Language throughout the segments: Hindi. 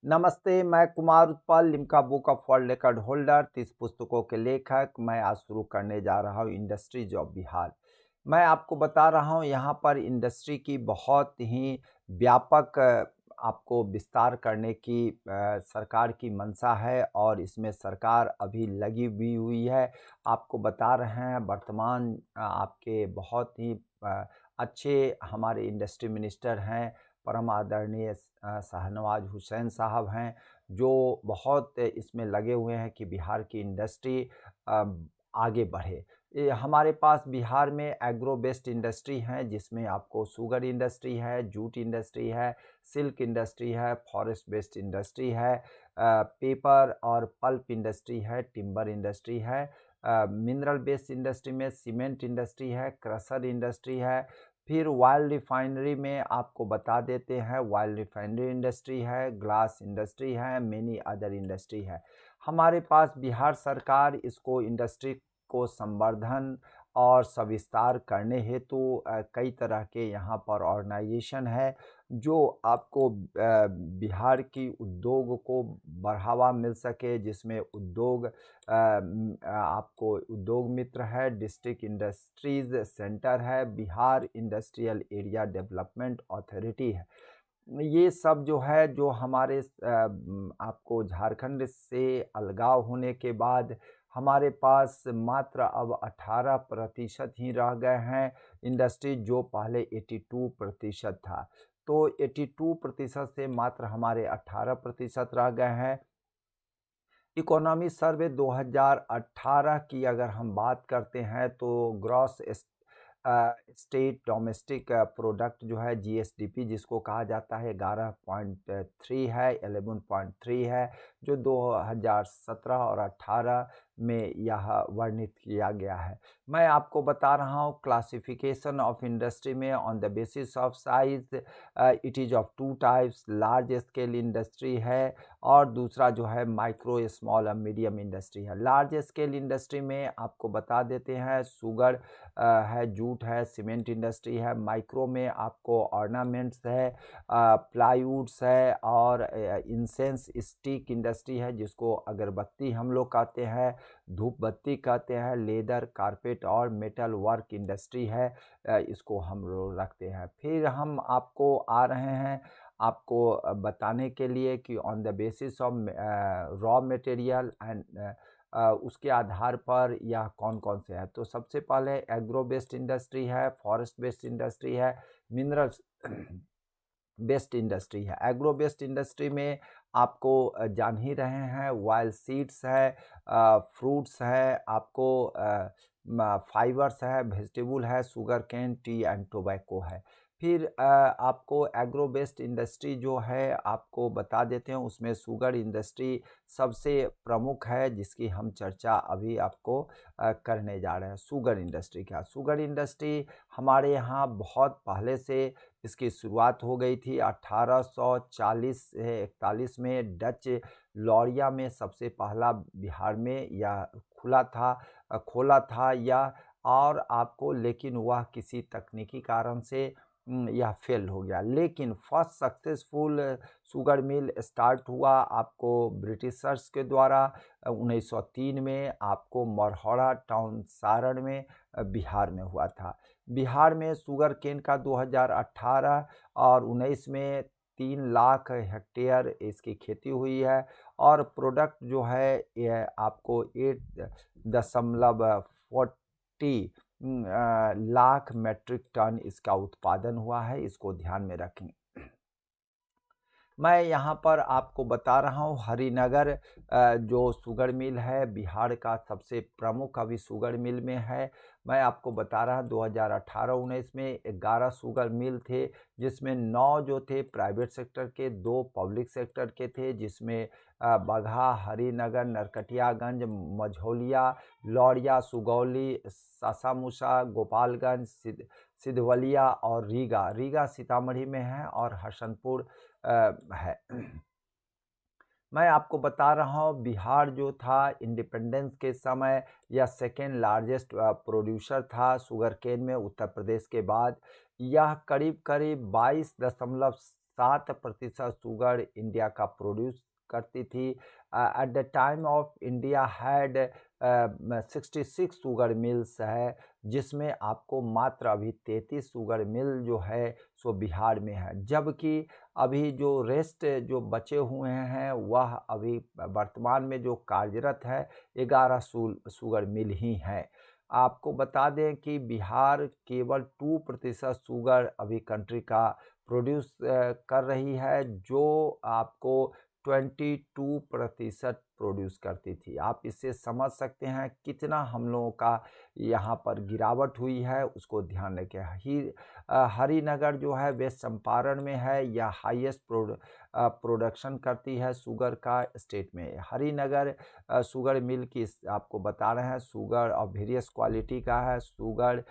नमस्ते, मैं Kumar Utpal Limca book of world record holder 30 पुस्तकों के लेखक। मैं आज शुरू करने जा रहा हूँ इंडस्ट्रीज ऑफ बिहार। मैं आपको बता रहा हूँ यहाँ पर इंडस्ट्री की बहुत ही व्यापक आपको विस्तार करने की सरकार की मंशा है और इसमें सरकार अभी लगी भी हुई है। आपको बता रहे हैं वर्तमान आपके बहुत ही अच्छे हमारे इंडस्ट्री मिनिस्टर हैं, परम आदरणीय शाहनवाज हुसैन साहब हैं, जो बहुत इसमें लगे हुए हैं कि बिहार की इंडस्ट्री अ, आगे बढ़े। हमारे पास बिहार में एग्रो बेस्ड इंडस्ट्री हैं, जिसमें आपको शुगर इंडस्ट्री है, जूट इंडस्ट्री है, सिल्क इंडस्ट्री है, फॉरेस्ट बेस्ड इंडस्ट्री है, पेपर और पल्प इंडस्ट्री है, टिम्बर इंडस्ट्री है, मिनरल बेस्ड इंडस्ट्री में सीमेंट इंडस्ट्री है, क्रशर इंडस्ट्री है। फिर ऑयल रिफाइनरी में आपको बता देते हैं, ऑयल रिफाइनरी इंडस्ट्री है, ग्लास इंडस्ट्री है, मेनी अदर इंडस्ट्री है। हमारे पास बिहार सरकार इसको इंडस्ट्री को संवर्धन और सविस्तार करने हेतु कई तरह के यहाँ पर ऑर्गेनाइजेशन है, जो आपको बिहार की उद्योग को बढ़ावा मिल सके, जिसमें आपको उद्योग मित्र है, डिस्ट्रिक्ट इंडस्ट्रीज सेंटर है, Bihar industrial area development authority है। ये सब जो है, जो हमारे आपको झारखंड से अलगाव होने के बाद हमारे पास मात्र अब 18% ही रह गए हैं इंडस्ट्री, जो पहले 82% था। तो 82% से मात्र हमारे 18% रह गए हैं। इकोनॉमी सर्वे 2018 की अगर हम बात करते हैं, तो ग्रॉस स्टेट डोमेस्टिक प्रोडक्ट जो है, जीएसडीपी जिसको कहा जाता है, 11.3 है, 11.3 है, जो 2017 और 18 में यह वर्णित किया गया है। मैं आपको बता रहा हूँ क्लासिफिकेशन ऑफ इंडस्ट्री में on the basis of size it is of two types, large scale industry है और दूसरा जो है माइक्रो स्मॉल और मीडियम इंडस्ट्री है। लार्ज स्केल इंडस्ट्री में आपको बता देते हैं शुगर है, जूट है, सीमेंट इंडस्ट्री है। माइक्रो में आपको ऑर्नामेंट्स है, प्लाईवुड्स है और इंसेंस स्टिक इंडस्ट्री है, जिसको अगरबत्ती हम लोग कहते हैं, धूप बत्ती कहते हैं। लेदर, कारपेट और मेटल वर्क इंडस्ट्री है, इसको हम लोग रखते हैं। फिर हम आपको आ रहे हैं आपको बताने के लिए कि on the basis of raw material and उसके आधार पर यह कौन कौन से हैं। तो सबसे पहले एग्रो बेस्ड इंडस्ट्री है, फॉरेस्ट बेस्ड इंडस्ट्री है, मिनरल्स बेस्ड इंडस्ट्री है। एग्रो बेस्ड इंडस्ट्री में आपको जान ही रहे हैं, ऑयल सीड्स है, फ्रूट्स है, आपको फाइबर्स है, वेजिटेबल है, sugar cane, tea and tobacco है। फिर आपको एग्रो बेस्ड इंडस्ट्री जो है आपको बता देते हैं, उसमें शुगर इंडस्ट्री सबसे प्रमुख है, जिसकी हम चर्चा अभी आपको करने जा रहे हैं। शुगर इंडस्ट्री क्या, शुगर इंडस्ट्री हमारे यहाँ बहुत पहले से इसकी शुरुआत हो गई थी। 1840 से 41 में डच लॉरिया में सबसे पहला बिहार में यह खोला था या और आपको, लेकिन वह किसी तकनीकी कारण से यह फेल हो गया। लेकिन first successful sugar mill start हुआ आपको ब्रिटिशर्स के द्वारा 1903 में, आपको मरहौड़ा टाउन सारण में बिहार में हुआ था। बिहार में शुगर केन का 2018 और 19 में 3 लाख हेक्टेयर इसकी खेती हुई है और प्रोडक्ट जो है ये आपको 8.40 लाख मेट्रिक टन इसका उत्पादन हुआ है। इसको ध्यान में रखें। मैं यहाँ पर आपको बता रहा हूँ हरिनगर जो शुगर मिल है बिहार का सबसे प्रमुख अभी शुगर मिल में है। मैं आपको बता रहा 2018-19 में 11 शुगर मिल थे, जिसमें 9 जो थे प्राइवेट सेक्टर के, 2 पब्लिक सेक्टर के थे, जिसमें बगहा, हरिनगर, नरकटियागंज, मझौलिया, लौरिया, सुगौली, सासामुसा, गोपालगंज, सिधवलिया और रीगा सीतामढ़ी में है और हसनपुर है। मैं आपको बता रहा हूँ बिहार जो था इंडिपेंडेंस के समय यह सेकेंड लार्जेस्ट प्रोड्यूसर था शुगर केन में उत्तर प्रदेश के बाद। यह करीब करीब 7% शुगर इंडिया का प्रोड्यूस करती थी। At the time of India had 66 sugar mills है, जिसमें आपको मात्र अभी 33 शुगर मिल जो है सो बिहार में है, जबकि अभी जो रेस्ट जो बचे हुए हैं वह अभी वर्तमान में जो कार्यरत है 11 शुगर मिल ही हैं। आपको बता दें कि बिहार केवल 2% शुगर अभी कंट्री का प्रोड्यूस कर रही है, जो आपको 22% प्रोड्यूस करती थी। आप इससे समझ सकते हैं कितना हम लोगों का यहाँ पर गिरावट हुई है, उसको ध्यान रखें। हरिनगर जो है वेस्ट चंपारण में है, या हाईएस्ट प्रोडक्शन करती है शुगर का स्टेट में। हरिनगर शुगर मिल की आपको बता रहे हैं, शुगर और वेरियस क्वालिटी का है। शुगर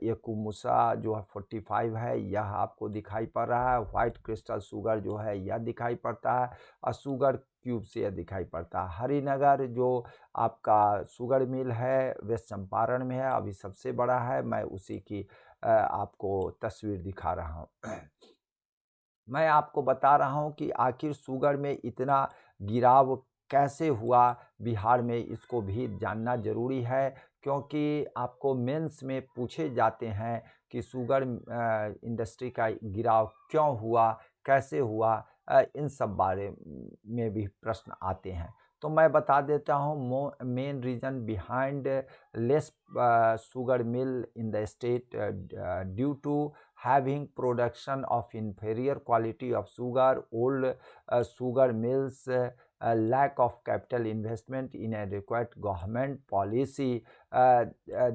एकूमुसा जो है 45 है, यह आपको दिखाई पड़ रहा है। व्हाइट क्रिस्टल शुगर जो है यह दिखाई पड़ता है, और शुगर क्यूब से यह दिखाई पड़ता है। हरिनगर जो आपका शुगर मिल है वेस्ट चंपारण में है, अभी सबसे बड़ा है। मैं उसी की आपको तस्वीर दिखा रहा हूँ। मैं आपको बता रहा हूँ कि आखिर शुगर में इतना गिराव कैसे हुआ बिहार में, इसको भी जानना ज़रूरी है, क्योंकि आपको मेंस में पूछे जाते हैं कि शुगर इंडस्ट्री का गिराव क्यों हुआ, कैसे हुआ, इन सब बारे में भी प्रश्न आते हैं। तो मैं बता देता हूँ main reason behind less sugar mill in the state due to having production of inferior quality of sugar, old sugar mills, lack of capital investment in a required government policy.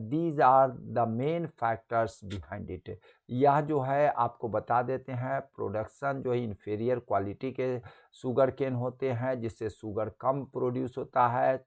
These are the main factors behind it. यह जो है आपको बता देते हैं, प्रोडक्शन जो है इन्फीरियर क्वालिटी के शुगर केन होते हैं, जिससे शुगर कम प्रोड्यूस होता है।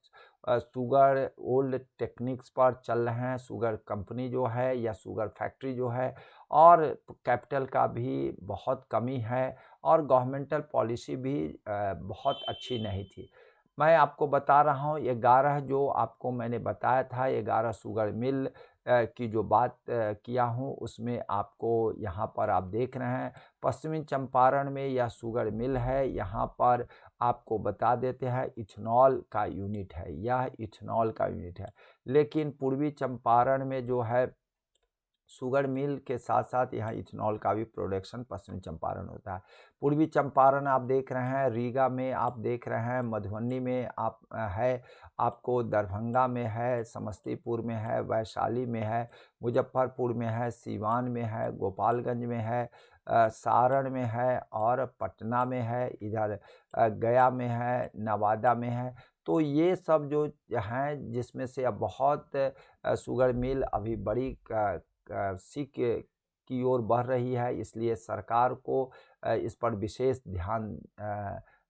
शुगर ओल्ड टेक्निक्स पर चल रहे हैं शुगर कंपनी जो है या शुगर फैक्ट्री जो है, और कैपिटल का भी बहुत कमी है, और गवर्नमेंटल पॉलिसी भी बहुत अच्छी नहीं थी। मैं आपको बता रहा हूँ 11 जो आपको मैंने बताया था 11 शुगर मिल की जो बात किया हूँ, उसमें आपको यहाँ पर आप देख रहे हैं पश्चिमी चंपारण में यह शुगर मिल है। यहाँ पर आपको बता देते हैं इथेनॉल का यूनिट है, यह इथेनॉल का यूनिट है। लेकिन पूर्वी चंपारण में जो है शुगर मिल के साथ साथ यहाँ इथेनॉल का भी प्रोडक्शन पश्चिमी चंपारण होता है। पूर्वी चंपारण आप देख रहे हैं, रीगा में आप देख रहे हैं, मधुबनी में आप है, आपको दरभंगा में है, समस्तीपुर में है, वैशाली में है, मुजफ्फरपुर में है, सीवान में है, गोपालगंज में है, सारण में है, और पटना में है, इधर गया में है, नवादा में है। तो ये सब जो हैं, जिसमें से अब बहुत शुगर मिल अभी बड़ी सीख की ओर बढ़ रही है, इसलिए सरकार को इस पर विशेष ध्यान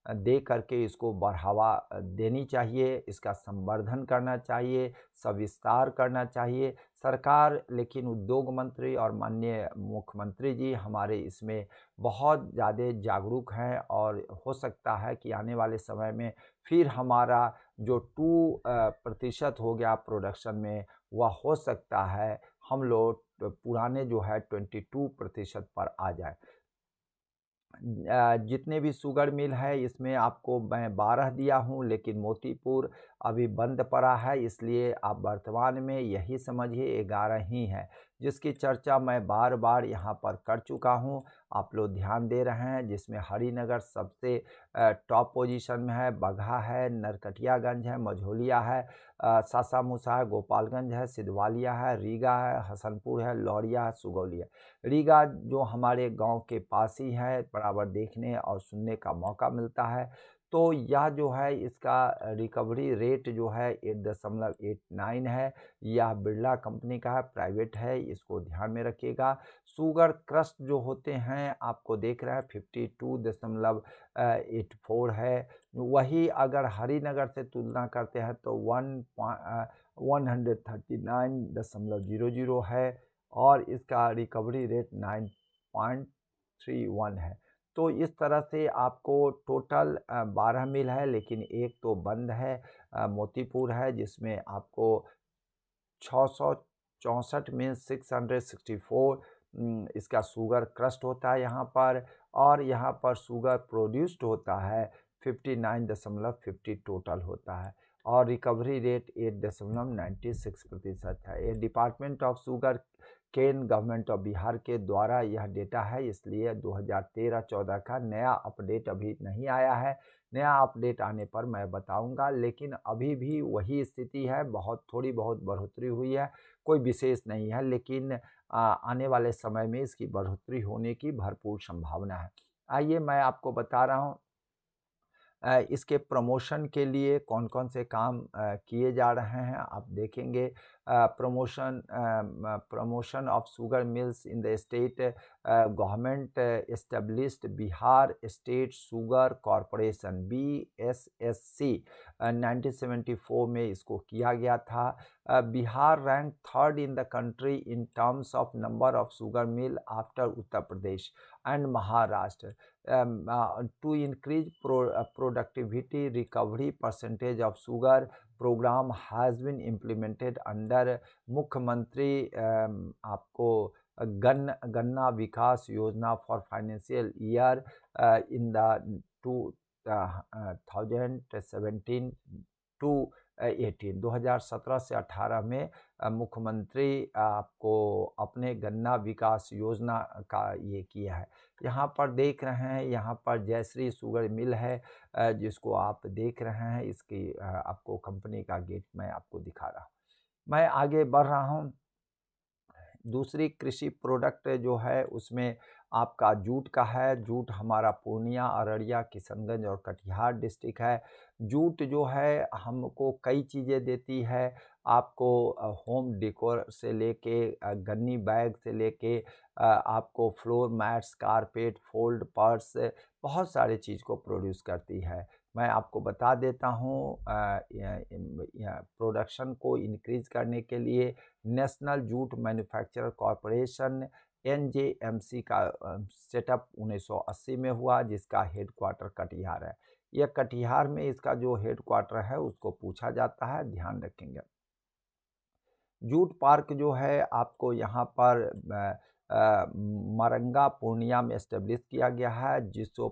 दे करके इसको बढ़ावा देनी चाहिए, इसका संवर्धन करना चाहिए, सविस्तार करना चाहिए सरकार। लेकिन उद्योग मंत्री और माननीय मुख्यमंत्री जी हमारे इसमें बहुत ज़्यादा जागरूक हैं, और हो सकता है कि आने वाले समय में फिर हमारा जो 2% हो गया प्रोडक्शन में, वह हो सकता है हम लोग पुराने जो है 22% पर आ जाए। जितने भी शुगर मिल है इसमें आपको मैं 12 दिया हूँ, लेकिन मोतीपुर अभी बंद पड़ा है, इसलिए आप वर्तमान में यही समझिए 11 ही हैं, जिसकी चर्चा मैं बार बार यहाँ पर कर चुका हूँ। आप लोग ध्यान दे रहे हैं, जिसमें हरिनगर सबसे टॉप पोजीशन में है, बगहा है, नरकटियागंज है, मझौलिया है, सासामुसा है, गोपालगंज है, सिधवालिया है, रीगा है, हसनपुर है, लौरिया है, सुगौली है। रीगा जो हमारे गांव के पास ही है, बराबर देखने और सुनने का मौका मिलता है। तो यह जो है इसका रिकवरी रेट जो है 8.89 है। यह बिरला कंपनी का है, प्राइवेट है, इसको ध्यान में रखिएगा। शुगर क्रस्ट जो होते हैं आपको देख रहे हैं 52.84 है। वही अगर हरिनगर से तुलना करते हैं तो 139.00 है, और इसका रिकवरी रेट 9.31 है। तो इस तरह से आपको टोटल 12 मिल है, लेकिन एक तो बंद है, मोतीपुर है, जिसमें आपको 664 मीन्स 664 इसका शुगर क्रस्ट होता है यहाँ पर, और यहाँ पर शुगर प्रोड्यूस्ड होता है 59.50 टोटल होता है, और रिकवरी रेट 8.96% है। ये department of sugar cane government of Bihar के द्वारा यह डेटा है, इसलिए 2013-14 का नया अपडेट अभी नहीं आया है। नया अपडेट आने पर मैं बताऊंगा, लेकिन अभी भी वही स्थिति है, थोड़ी बहुत बढ़ोतरी हुई है, कोई विशेष नहीं है, लेकिन आने वाले समय में इसकी बढ़ोतरी होने की भरपूर संभावना है। आइए मैं आपको बता रहा हूँ इसके प्रमोशन के लिए कौन-कौन से काम किए जा रहे हैं, आप देखेंगे। Promotion of sugar mills in the state, government established Bihar state sugar corporation BSSC, 1974 में इसको किया गया था। Bihar rank third in the country in terms of number of sugar mill after Uttar Pradesh and Maharashtra. To increase productivity, recovery percentage of sugar program has been implemented under मुख्यमंत्री आपको गन्ना विकास योजना for financial year in the 2017 to 2017 से 18 में मुख्यमंत्री आपको अपने गन्ना विकास योजना का ये किया है। यहाँ पर देख रहे हैं, यहाँ पर जयश्री शुगर मिल है जिसको आप देख रहे हैं, इसकी आपको कंपनी का गेट मैं आपको दिखा रहा हूँ। मैं आगे बढ़ रहा हूँ। दूसरी कृषि प्रोडक्ट जो है उसमें आपका जूट का है। जूट हमारा पूर्णिया, अररिया, किशनगंज और कटिहार डिस्ट्रिक्ट है। जूट जो है हमको कई चीज़ें देती है, आपको होम डेकोर से लेके गन्नी बैग से लेके आपको floor mats, carpet, fold, purse, बहुत सारे चीज़ को प्रोड्यूस करती है। मैं आपको बता देता हूँ प्रोडक्शन को इंक्रीज करने के लिए national jute manufacturer corporation NJMC का सेटअप 1980 में हुआ, जिसका हेडक्वार्टर कटिहार है। यह कटिहार में इसका जो हेडक्वार्टर है उसको पूछा जाता है, ध्यान रखेंगे। जूट पार्क जो है आपको यहाँ पर मरंगा पूर्णिया में एस्टेब्लिश किया गया है, जिसको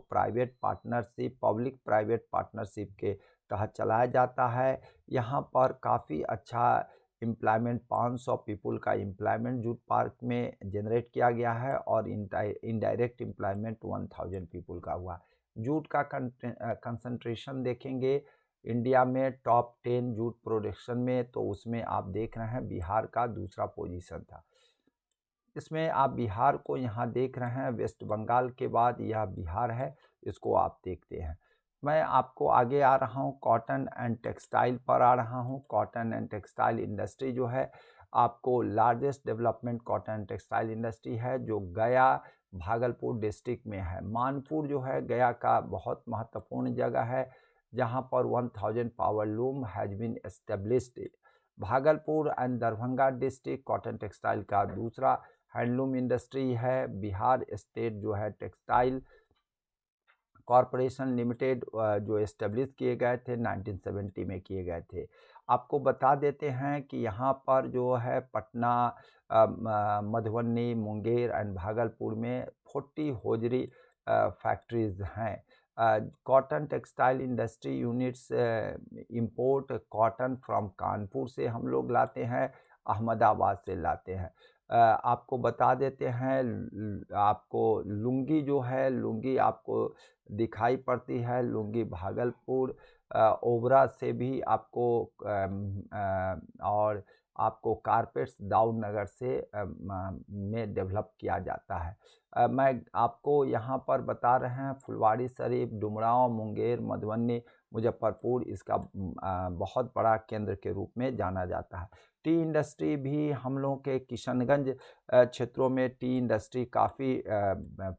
पब्लिक प्राइवेट पार्टनरशिप के तहत चलाया जाता है। यहाँ पर काफ़ी अच्छा एम्प्लॉयमेंट, 500 पीपल का एम्प्लॉयमेंट जूट पार्क में जनरेट किया गया है, और इनडायरेक्ट एम्प्लॉयमेंट 1000 पीपल का हुआ। जूट का कंसंट्रेशन देखेंगे इंडिया में टॉप 10 जूट प्रोडक्शन में, तो उसमें आप देख रहे हैं बिहार का दूसरा पोजीशन था। इसमें आप बिहार को यहाँ देख रहे हैं, वेस्ट बंगाल के बाद यह बिहार है, इसको आप देखते हैं। मैं आपको आगे आ रहा हूँ, कॉटन एंड टेक्सटाइल पर आ रहा हूँ। कॉटन एंड टेक्सटाइल इंडस्ट्री जो है आपको largest development cotton and textile industry है, जो गया भागलपुर डिस्ट्रिक्ट में है। मानपुर जो है गया का बहुत महत्वपूर्ण जगह है, जहाँ पर 1000 power loom has been established. Bhagalpur and Darbhanga district cotton textile का दूसरा हैंडलूम इंडस्ट्री है। बिहार स्टेट जो है टेक्सटाइल कॉरपोरेशन लिमिटेड जो एस्टेब्लिश किए गए थे 1970 में किए गए थे। आपको बता देते हैं कि यहाँ पर जो है पटना, मधुबनी, मुंगेर एंड भागलपुर में 40 होजरी फैक्ट्रीज हैं। Cotton textile industry units import cotton from Kanpur से हम लोग लाते हैं, अहमदाबाद से लाते हैं। आपको बता देते हैं आपको लुंगी जो है, लुंगी आपको दिखाई पड़ती है, लुंगी भागलपुर ओबरा से भी आपको और आपको कारपेट्स दाऊद नगर से में डेवलप किया जाता है। मैं आपको यहाँ पर बता रहे हैं फुलवाड़ी शरीफ, डुमरांव, मुंगेर, मधुबनी, मुजफ्फरपुर इसका बहुत बड़ा केंद्र के रूप में जाना जाता है। टी इंडस्ट्री भी हम लोगों के किशनगंज क्षेत्रों में टी इंडस्ट्री काफ़ी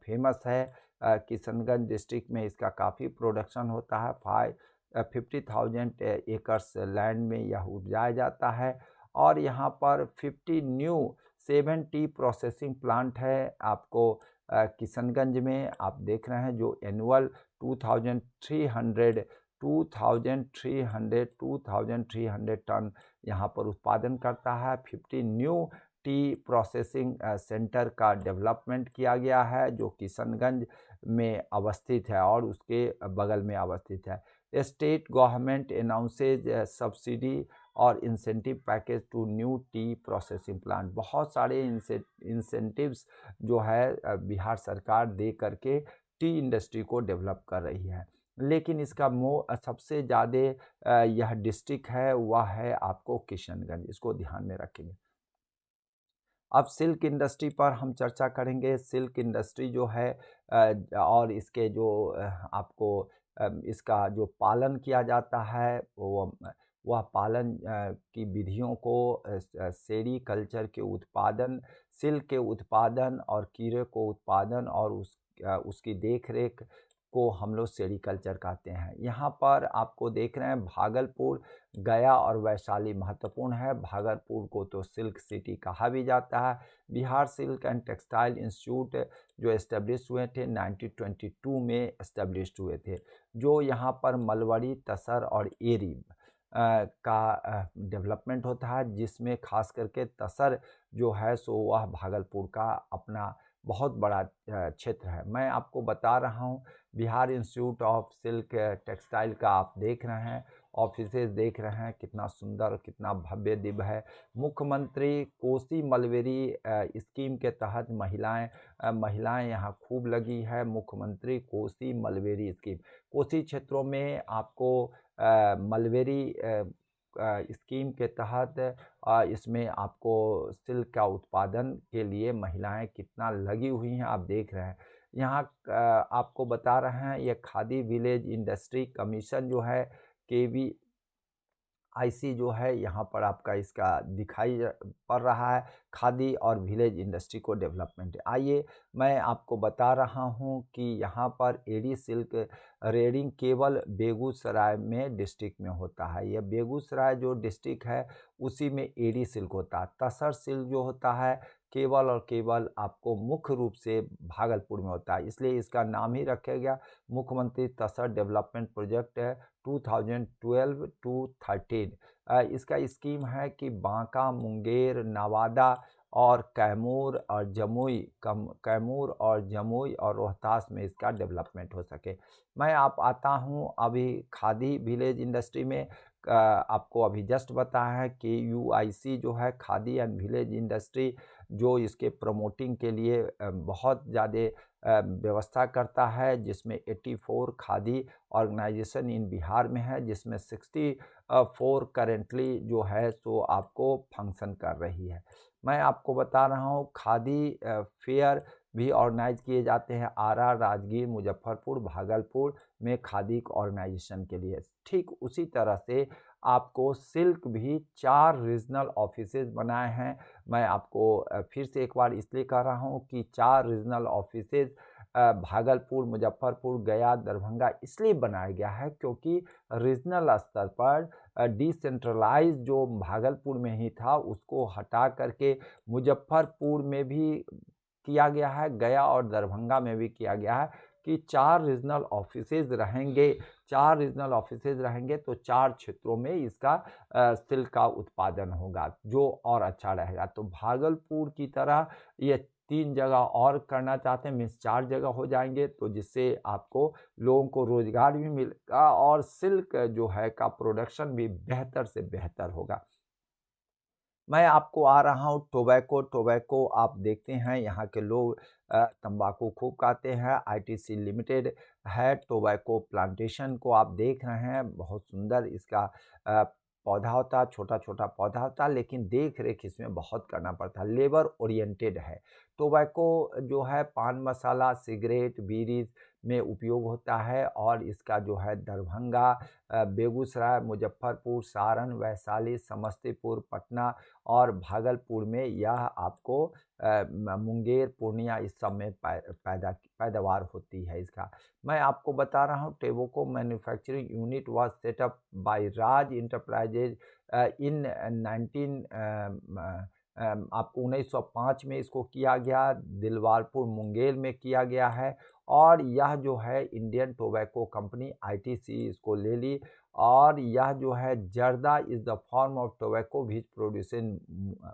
फेमस है। किशनगंज डिस्ट्रिक्ट में इसका काफ़ी प्रोडक्शन होता है। 50,000 एकर्स लैंड में यह उपजाया जाता है, और यहाँ पर 7 टी प्रोसेसिंग प्लांट है आपको किशनगंज में। आप देख रहे हैं जो एनुअल 2300 टन यहाँ पर उत्पादन करता है। 50 न्यू टी प्रोसेसिंग सेंटर का डेवलपमेंट किया गया है, जो किशनगंज में अवस्थित है और उसके बगल में अवस्थित है। स्टेट गवर्नमेंट अनाउंसेज सब्सिडी और incentive package to new tea processing plant. बहुत सारे इंसेंटिव्स जो है बिहार सरकार दे करके टी इंडस्ट्री को डेवलप कर रही है। लेकिन इसका सबसे ज़्यादा यह डिस्ट्रिक्ट है वह है आपको किशनगंज, इसको ध्यान में रखेंगे। अब सिल्क इंडस्ट्री पर हम चर्चा करेंगे। सिल्क इंडस्ट्री जो है और इसके जो आपको इसका जो पालन किया जाता है वह पालन की विधियों को सेरीकल्चर के उत्पादन, सिल्क के उत्पादन और कीड़े को उत्पादन और उसकी देखरेख को हम लोग सेरीकल्चर कहते हैं। यहाँ पर आपको देख रहे हैं भागलपुर, गया और वैशाली महत्वपूर्ण है। भागलपुर को तो सिल्क सिटी कहा भी जाता है। Bihar silk and textile institute जो एस्टेब्लिश हुए थे 1922 में एस्टेब्लिश्ड हुए थे, जो यहाँ पर मलवरी, तसर और एरी का डेवलपमेंट होता है, जिसमें खास करके तसर जो है सो वह भागलपुर का अपना बहुत बड़ा क्षेत्र है। मैं आपको बता रहा हूँ Bihar institute of silk textile का आप देख रहे हैं, ऑफिसेज देख रहे हैं, कितना सुंदर कितना भव्य दिव्य है। मुख्यमंत्री कोसी मलबेरी स्कीम के तहत महिलाएं यहाँ खूब लगी है। मुख्यमंत्री कोसी मलबेरी स्कीम, कोसी क्षेत्रों में आपको मलबेरी स्कीम के तहत इसमें आपको सिल्क का उत्पादन के लिए महिलाएं कितना लगी हुई हैं आप देख रहे हैं। यहाँ आपको बता रहे हैं ये खादी विलेज इंडस्ट्री कमीशन जो है केवी आईसी जो है यहाँ पर आपका इसका दिखाई पड़ रहा है, खादी और विलेज इंडस्ट्री को डेवलपमेंट। आइए मैं आपको बता रहा हूँ कि यहाँ पर एडी सिल्क रेयरिंग केवल बेगूसराय में डिस्ट्रिक्ट में होता है। यह बेगूसराय जो डिस्ट्रिक्ट है उसी में एडी सिल्क होता है। तसर सिल्क जो होता है केवल और केवल आपको मुख्य रूप से भागलपुर में होता है, इसलिए इसका नाम ही रखा गया मुख्यमंत्री तसर डेवलपमेंट प्रोजेक्ट 2012 टू 13। इसका स्कीम है कि बांका, मुंगेर, नवादा और कैमूर और जमुई और रोहतास में इसका डेवलपमेंट हो सके। मैं आप आता हूँ अभी खादी विलेज इंडस्ट्री में। आपको अभी जस्ट बताया है कि यूआईसी जो है खादी एंड विलेज इंडस्ट्री जो इसके प्रमोटिंग के लिए बहुत ज़्यादा व्यवस्था करता है, जिसमें 84 खादी ऑर्गेनाइजेशन इन बिहार में है, जिसमें 64 करेंटली जो है सो आपको फंक्शन कर रही है। मैं आपको बता रहा हूँ खादी फेयर भी ऑर्गेनाइज किए जाते हैं आरा, राजगीर, मुजफ्फरपुर, भागलपुर में खादी ऑर्गेनाइजेशन के लिए। ठीक उसी तरह से आपको सिल्क भी 4 रीजनल ऑफिसेज बनाए हैं। मैं आपको फिर से एक बार इसलिए कह रहा हूँ कि 4 रीजनल ऑफिसेज भागलपुर, मुजफ्फरपुर, गया, दरभंगा इसलिए बनाया गया है क्योंकि रीजनल स्तर पर डिसेंट्रलाइज जो भागलपुर में ही था उसको हटा करके मुजफ्फरपुर में भी किया गया है, गया और दरभंगा में भी किया गया है कि 4 रीजनल ऑफिसेज रहेंगे। 4 रीजनल ऑफिसेज रहेंगे तो 4 क्षेत्रों में इसका सिल्क का उत्पादन होगा जो और अच्छा रहेगा। तो भागलपुर की तरह ये 3 जगह और करना चाहते हैं, मीन्स 4 जगह हो जाएंगे, तो जिससे आपको लोगों को रोजगार भी मिलेगा और सिल्क जो है का प्रोडक्शन भी बेहतर से बेहतर होगा। मैं आपको आ रहा हूँ टोबैको आप देखते हैं यहाँ के लोग तंबाकू खूब खाते हैं। आईटीसी लिमिटेड है, टोबैको प्लांटेशन को आप देख रहे हैं, बहुत सुंदर इसका पौधा होता है, छोटा छोटा पौधा होता है, लेकिन देख रेख इसमें बहुत करना पड़ता है, लेबर ओरिएंटेड है। टोबैको जो है पान मसाला, सिगरेट, बीड़ी में उपयोग होता है और इसका जो है दरभंगा, बेगूसराय, मुजफ्फरपुर, सारण, वैशाली, समस्तीपुर, पटना और भागलपुर में यह आपको मुंगेर, पूर्णिया इस सब में पैदावार होती है इसका। मैं आपको बता रहा हूँ tobacco manufacturing unit was set up by Raj enterprises in 19 आपको 1905 में इसको किया गया। दिलवारपुर मुंगेर में किया गया है और यह जो है इंडियन टोबैको कंपनी आईटीसी इसको ले ली। और यह जो है जर्दा is the form of tobacco which produce in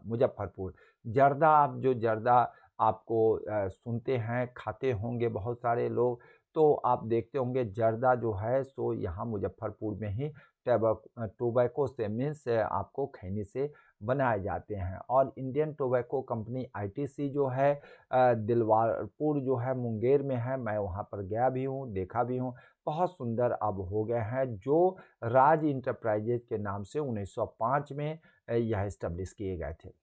Muzaffarpur. जर्दा, आप जो जर्दा आपको सुनते हैं, खाते होंगे बहुत सारे लोग, तो आप देखते होंगे जर्दा जो है सो यहाँ मुजफ्फरपुर में ही टोबैको से मीन्स आपको खैनी से बनाए जाते हैं। और इंडियन टोबैको कंपनी आईटीसी जो है दिलवारपुर जो है मुंगेर में है। मैं वहाँ पर गया भी हूँ, देखा भी हूँ। बहुत सुंदर अब हो गए हैं, जो राज इंटरप्राइजेज के नाम से 1905 में यह इस्टेब्लिश किए गए थे।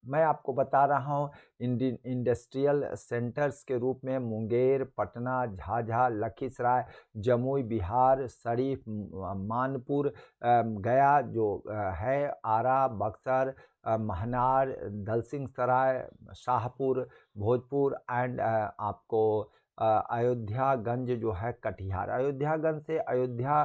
मैं आपको बता रहा हूँ इंडस्ट्रियल सेंटर्स के रूप में मुंगेर, पटना, झाझा, लखीसराय, जमुई बिहार, शरीफ, मानपुर, गया जो है, आरा, बक्सर, महनार, दलसिंह सराय, शाहपुर, भोजपुर एंड आपको अयोध्यागंज जो है कटिहार। अयोध्यागंज से अयोध्या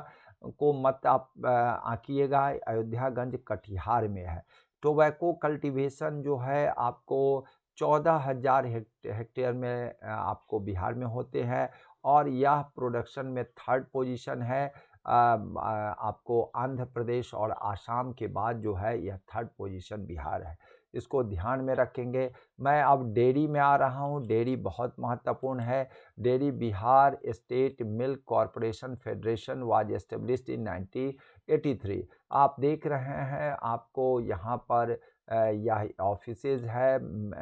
को मत आप आंकिएगा, अयोध्यागंज कटिहार में है। टोबैको कल्टीवेशन जो है आपको 14,000 हेक्टेयर में आपको बिहार में होते हैं। और यह प्रोडक्शन में थर्ड पोजीशन है। आपको आंध्र प्रदेश और आसाम के बाद जो है यह थर्ड पोजीशन बिहार है। इसको ध्यान में रखेंगे। मैं अब डेयरी में आ रहा हूँ। डेयरी बहुत महत्वपूर्ण है। Dairy Bihar state milk corporation federation was established in 1983। आप देख रहे हैं, आपको यहाँ पर यह ऑफिसेज है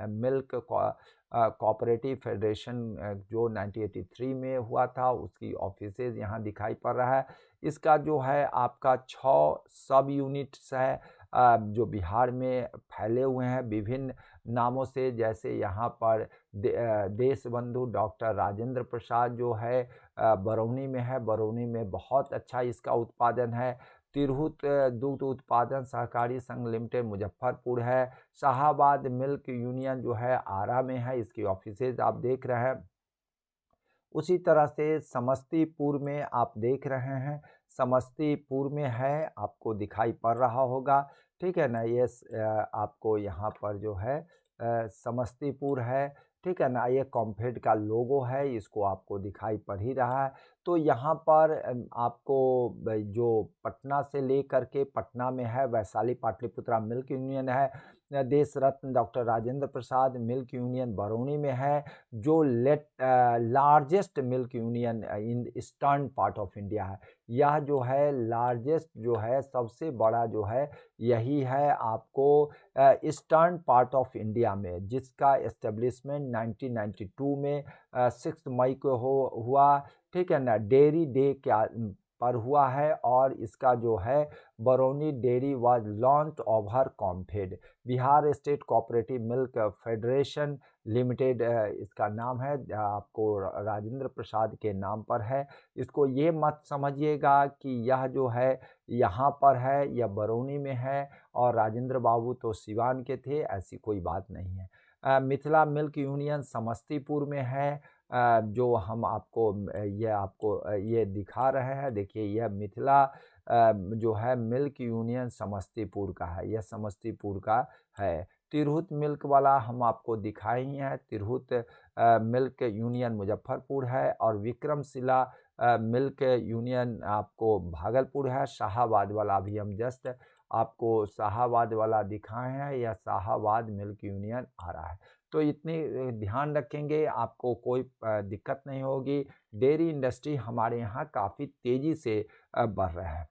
मिल्क कोऑपरेटिव फेडरेशन जो 1983 में हुआ था, उसकी ऑफिसेज यहाँ दिखाई पड़ रहा है। इसका जो है आपका 6 सब यूनिट्स है जो बिहार में फैले हुए हैं विभिन्न नामों से। जैसे यहाँ पर देश बंधु डॉक्टर राजेंद्र प्रसाद जो है बरौनी में है। बरौनी में बहुत अच्छा इसका उत्पादन है। तिरहुत दूध उत्पादन सहकारी संघ लिमिटेड मुजफ्फरपुर है। शाहाबाद मिल्क यूनियन जो है आरा में है, इसकी ऑफिसेज आप देख रहे हैं। उसी तरह से समस्तीपुर में आप देख रहे हैं, समस्तीपुर में है, आपको दिखाई पड़ रहा होगा, ठीक है ना। ये आपको यहाँ पर जो है समस्तीपुर है, ठीक है ना। ये कॉम्फेड का लोगो है, इसको आपको दिखाई पड़ ही रहा है। तो यहाँ पर आपको जो पटना से लेकर के पटना में है वैशाली पाटलिपुत्रा मिल्क यूनियन है। देश रत्न doctor Rajendra Prasad milk union Barauni में है, जो largest milk union in eastern part of India है। यह जो है लार्जेस्ट जो है सबसे बड़ा जो है यही है आपको ईस्टर्न पार्ट ऑफ इंडिया में, जिसका एस्टेब्लिशमेंट 1992 में 6 मई को हुआ, ठीक है ना। डेयरी डे क्या पर हुआ है। और इसका जो है Barauni dairy was launch over COMFED Bihar state cooperative milk federation limited, इसका नाम है, आपको राजेंद्र प्रसाद के नाम पर है। इसको ये मत समझिएगा कि यह जो है यहाँ पर है, यह बरौनी में है और राजेंद्र बाबू तो सिवान के थे, ऐसी कोई बात नहीं है। मिथिला मिल्क यूनियन समस्तीपुर में है। जो हम आपको ये दिखा रहे हैं, देखिए यह मिथिला जो है मिल्क यूनियन समस्तीपुर का है, यह समस्तीपुर का है। तिरहुत मिल्क वाला हम आपको दिखाए ही हैं, तिरहुत मिल्क यूनियन मुजफ्फरपुर है। और विक्रमशिला मिल्क यूनियन आपको भागलपुर है। शाहाबाद वाला भी हम जस्ट आपको शाहाबाद वाला दिखाए हैं, यह शाहाबाद मिल्क यूनियन आ रहा है। तो इतनी ध्यान रखेंगे, आपको कोई दिक्कत नहीं होगी। डेयरी इंडस्ट्री हमारे यहाँ काफ़ी तेज़ी से बढ़ रहा है,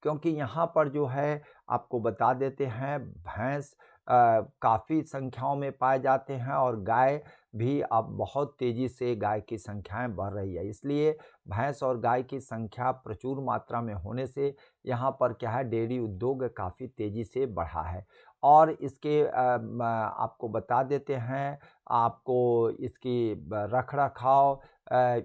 क्योंकि यहाँ पर जो है आपको बता देते हैं भैंस काफ़ी संख्याओं में पाए जाते हैं और गाय भी अब बहुत तेज़ी से गाय की संख्याएं बढ़ रही है। इसलिए भैंस और गाय की संख्या प्रचुर मात्रा में होने से यहाँ पर क्या है डेयरी उद्योग काफ़ी तेज़ी से बढ़ा है। और इसके आपको बता देते हैं, आपको इसकी रख रखाव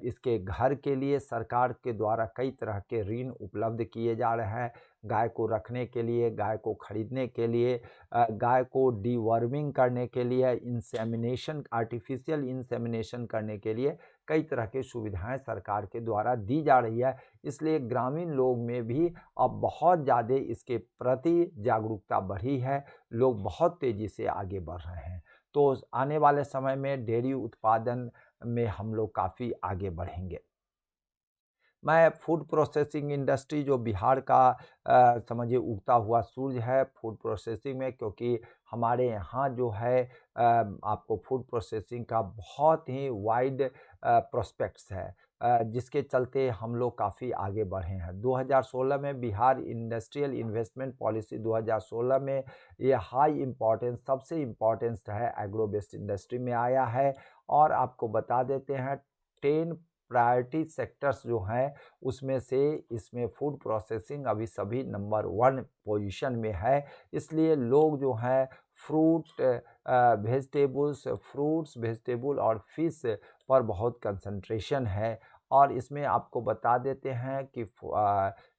इसके घर के लिए सरकार के द्वारा कई तरह के ऋण उपलब्ध किए जा रहे हैं। गाय को रखने के लिए, गाय को खरीदने के लिए, गाय को डीवर्मिंग करने के लिए, इंसेमिनेशन आर्टिफिशियल इंसेमिनेशन करने के लिए कई तरह की सुविधाएं सरकार के द्वारा दी जा रही है। इसलिए ग्रामीण लोग में भी अब बहुत ज़्यादा इसके प्रति जागरूकता बढ़ी है, लोग बहुत तेज़ी से आगे बढ़ रहे हैं। तो आने वाले समय में डेयरी उत्पादन में हम लोग काफ़ी आगे बढ़ेंगे। मैं फूड प्रोसेसिंग इंडस्ट्री जो बिहार का समझिए उगता हुआ सूरज है फूड प्रोसेसिंग में, क्योंकि हमारे यहाँ जो है आपको फूड प्रोसेसिंग का बहुत ही वाइड प्रोस्पेक्ट्स है, जिसके चलते हम लोग काफ़ी आगे बढ़े हैं। 2016 में बिहार इंडस्ट्रियल इन्वेस्टमेंट पॉलिसी 2016 में ये हाई इम्पोर्टेंस सबसे इम्पोर्टेंस है एग्रो बेस्ड इंडस्ट्री में आया है। और आपको बता देते हैं 10 प्रायोरिटी सेक्टर्स जो हैं उसमें से इसमें फूड प्रोसेसिंग अभी सभी नंबर 1 पोजीशन में है। इसलिए लोग जो हैं फ्रूट्स, वेजिटेबल और फिश पर बहुत कंसंट्रेशन है। और इसमें आपको बता देते हैं कि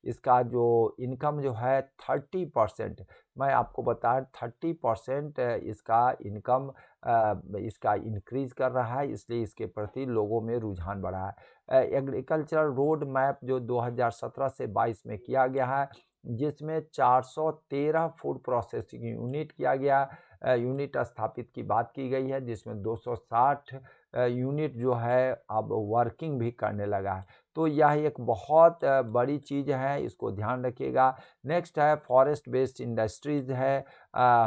इसका जो इनकम जो है 30%, मैं आपको बता 30% इसका इनकम इसका इंक्रीज कर रहा है, इसलिए इसके प्रति लोगों में रुझान बढ़ा है। एग्रीकल्चर रोड मैप जो 2017 से 22 में किया गया है, जिसमें 413 फूड प्रोसेसिंग यूनिट किया गया यूनिट स्थापित की बात की गई है, जिसमें 260 यूनिट जो है अब वर्किंग भी करने लगा है। तो यह एक बहुत बड़ी चीज़ है, इसको ध्यान रखिएगा। नेक्स्ट है फॉरेस्ट बेस्ड इंडस्ट्रीज़ है।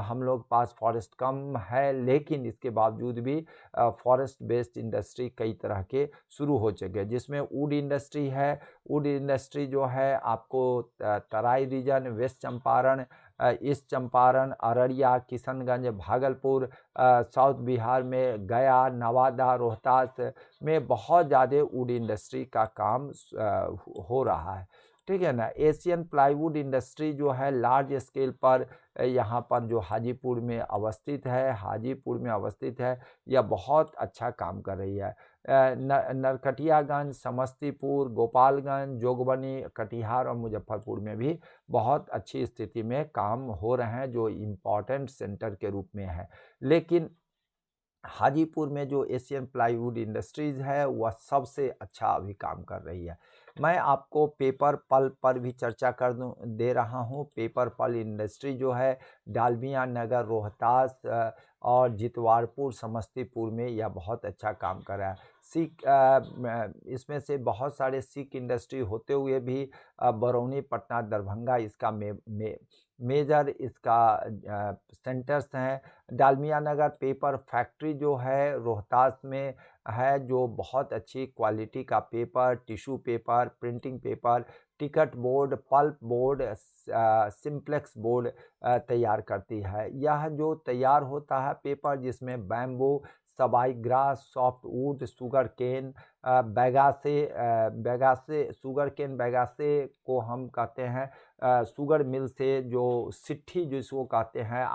हम लोग पास फॉरेस्ट कम है, लेकिन इसके बावजूद भी फॉरेस्ट बेस्ड इंडस्ट्री कई तरह के शुरू हो चुके हैं, जिसमें वुड इंडस्ट्री है। वुड इंडस्ट्री जो है आपको Terai region, west Champaran, east Champaran, Araria, Kishanganj, Bhagalpur, south Bihar में गया, नवादा, रोहतास में बहुत ज़्यादा वुड इंडस्ट्री का काम हो रहा है। ठीक है ना। एशियन प्लाईवुड इंडस्ट्री जो है लार्ज स्केल पर यहाँ पर जो हाजीपुर में अवस्थित है, यह बहुत अच्छा काम कर रही है। नरकटियागंज, समस्तीपुर, गोपालगंज, जोगबनी, कटिहार और मुजफ्फरपुर में भी बहुत अच्छी स्थिति में काम हो रहे हैं, जो इम्पोर्टेंट सेंटर के रूप में है। लेकिन हाजीपुर में जो एशियन प्लाईवुड इंडस्ट्रीज़ है वह सबसे अच्छा अभी काम कर रही है। मैं आपको पेपर पल्प पर भी चर्चा दे रहा हूँ। पेपर पल्प इंडस्ट्री जो है डालमिया नगर, रोहतास और जितवारपुर, समस्तीपुर में यह बहुत अच्छा काम कर रहा है। इसमें से बहुत सारे सिक इंडस्ट्री होते हुए भी बरौनी, पटना, दरभंगा इसका मेजर इसका सेंटर्स हैं। डालमिया नगर पेपर फैक्ट्री जो है रोहतास में है, जो बहुत अच्छी क्वालिटी का paper, tissue paper, printing paper, ticket board, pulp board, simplex board तैयार करती है। यह जो तैयार होता है पेपर, जिसमें bamboo, Sabai grass, soft wood, sugar cane, bagasse को हम कहते हैं शुगर मिल से जो सिट्ठी जिसको कहते हैं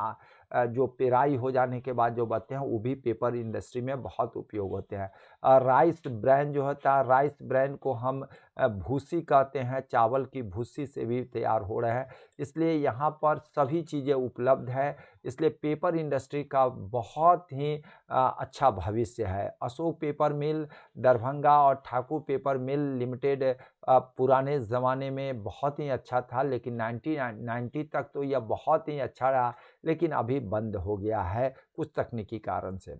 जो पेराई हो जाने के बाद जो बनते हैं, वो भी पेपर इंडस्ट्री में बहुत उपयोग होते हैं। राइस ब्रांड जो होता है, राइस ब्रांड को हम भूसी कहते हैं, चावल की भूसी से भी तैयार हो रहे हैं। इसलिए यहाँ पर सभी चीज़ें उपलब्ध है, इसलिए पेपर इंडस्ट्री का बहुत ही अच्छा भविष्य है। अशोक पेपर मिल दरभंगा और ठाकुर पेपर मिल लिमिटेड पुराने ज़माने में बहुत ही अच्छा था, लेकिन 1990 तक तो यह बहुत ही अच्छा रहा, लेकिन अभी बंद हो गया है कुछ तकनीकी कारण से।